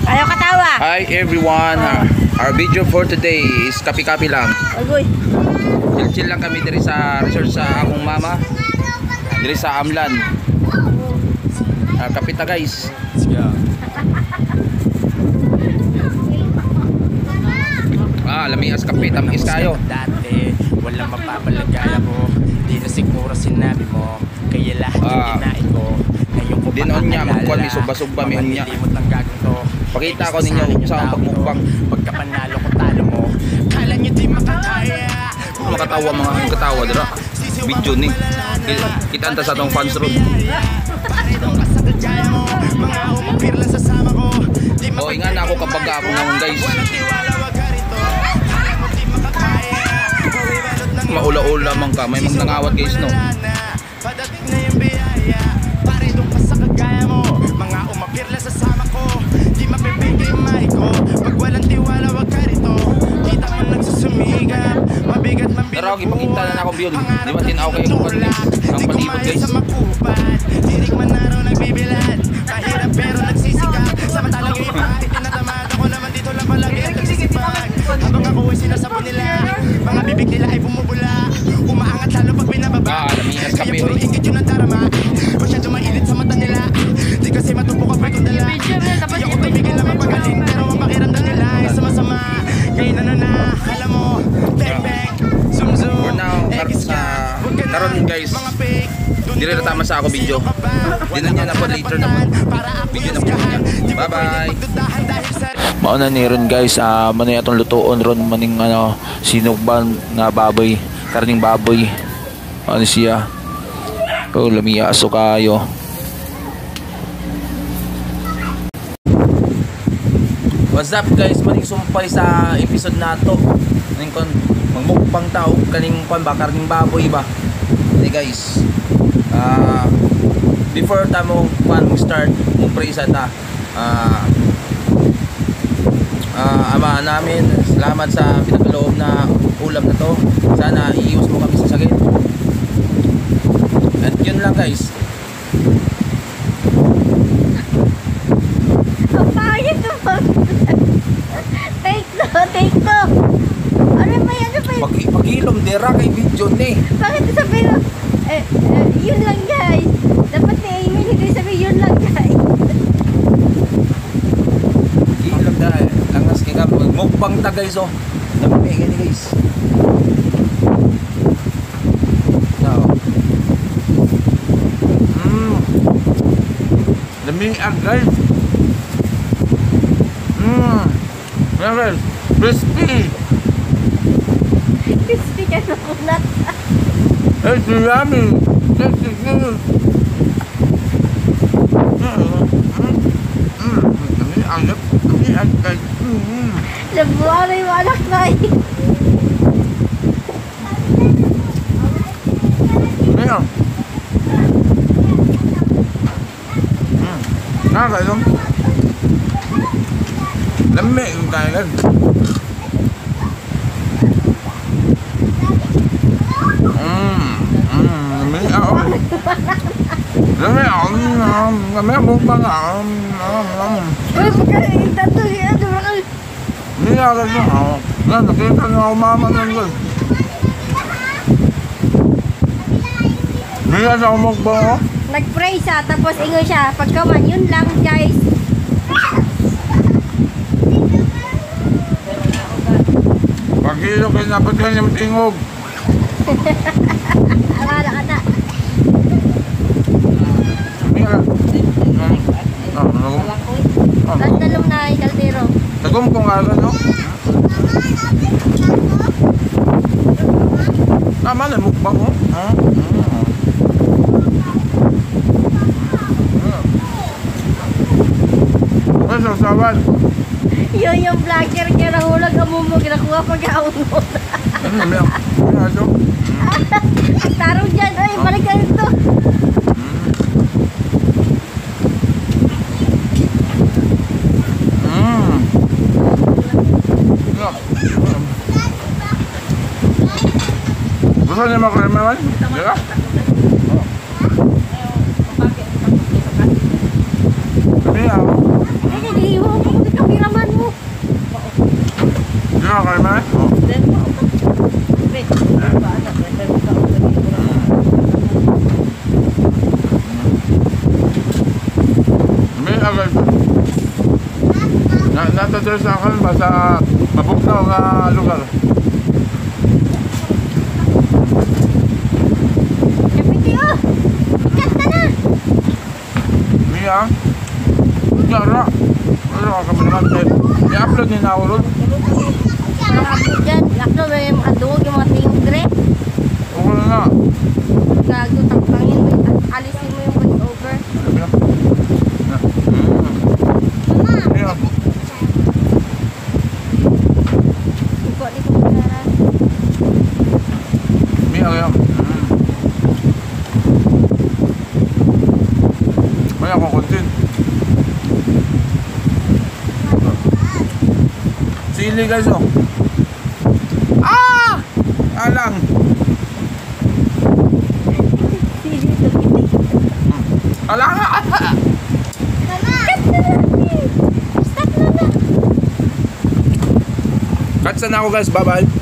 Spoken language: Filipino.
Ayaw katawa. Hi everyone. Our video for today is kapi-kapi lang. Agoy. Chill-chill lang kami diri sa resort sa akong mama. Diri sa Amlan. Kapita guys. Lamias kapita is kayo. Dati walang mapapalagay ako. Di na siguro sinabi mo. Kaya lahat yung dinain ko. Ngayon ko dinon niya magkuhan may sumba-sumba may unya. Pakita ko ninyo sa pagmukbang. Pagkapanalo ko talo mo. Kala nyo di makakaya. Makatawa mga katawa dira. Video ni. Kita anta sa tong fans room. Oh, ingan ako kapag ako ngayon guys. Maula-ula man ka, may magnangawat guys no. Padating na yung biyaya, pare doon ka sa kagaya mo. Mga umapirla sa sama ko, di mapipigay may ko. Pag walang tiwala wag ka rito, kita mo nagsusumigap. Mabigat man binubuhat. Pero ipakita na ako yun. Di ba tinaw kayo kung ang palibot guys. Dirik man na raw nagbibilad. Mahirap pero nagsisikap. Samantalang yung iba, tinatamad ako naman dito lang palagi nagsisipag. Habang ako ay sinasabon nila, mga bibig nila ay bumubula. Umaangat lalo pag binababa. Kaya puro ingit yun ang darama. Masyado mainit sa mata nila. Di kasi matubok ang pwede dala. Di ako tumigil na mapagaling, pero ang pakiramdam nila ay sama-sama. Kaya na, alam mo, bang-bang, zoom-zoom. For now, karon guys, dili na tama sa ako video. Dinan niya na po later na po. Video na po niya. Bye-bye. Mauna ni ron guys, manay atong lutuon ron maning sinugban na baboy, karning baboy. Ano siya? Oh, lamiya aso kayo. What's up guys? Maning sumpay sa episode nato. Maning kon magmukbang tao kaning kon ba karning baboy ba. Hey guys. Before tamo start mo presa ta. Ama namin, salamat sa pinakaloob na ulam na to. Sana iiwas mo kami sa sakit. At yun lang guys. Pangit mo. Take to. Ano ba yan? Pag-ilom dira kay video ni. Bakit sabihin mo? Yun lang guys. Dapat ni Amy hindi sabihin yun lang guys. Ilom dahil. Langas kaya magmukbang ta guys oh. Dami gani guys. Dami guys. Guys, crispy. Crispy ka na kunat. It's yummy. This is good. Labuan yung anak na eh. Ayan. Nakakainom. Lami yung kain. Lami ang bukbang Uy, pagkain tato yan. Hindi na agad na. Nakita na ako mama ng guys. Hindi na siya umukbang ako. Nag-pray siya, tapos ingon siya. Pagkaman, yun lang guys. Pag-ilo kayo dapat kayo yung tingog. Akala ka na. Talong na ay kaldero. Tagom kung agad no? Tama na mukbang mo. Ano sawan? Yun yung vlogger kaya nahulog ang mumo. Ginakuha pag-aon mo. Ano naman? Ano? Tarong dyan. Ay, balik ka nito. Gusto niya makaramawan? Dira? Kami ako. agad. Natadres na akin ba sa mabugnaw nga lugar. Kapiti oh! Ikat ka na! Mia? Yara. Ano ka kami naman? I-upload ni na ako ron. Nakapit dyan. Lakno ba yung makadungog yung mga tingog dire? Okay na nga. Nagtutapangin mo yung alisin mo yung voice over. Mia? Mia? Iko dito mo na. Mia kaya. Maya ako content. Sili guys oh. Ah! Alang. Sili ito, kitik. Alang. Cut na na! Stop na na! Cut sana ako guys. Bye bye.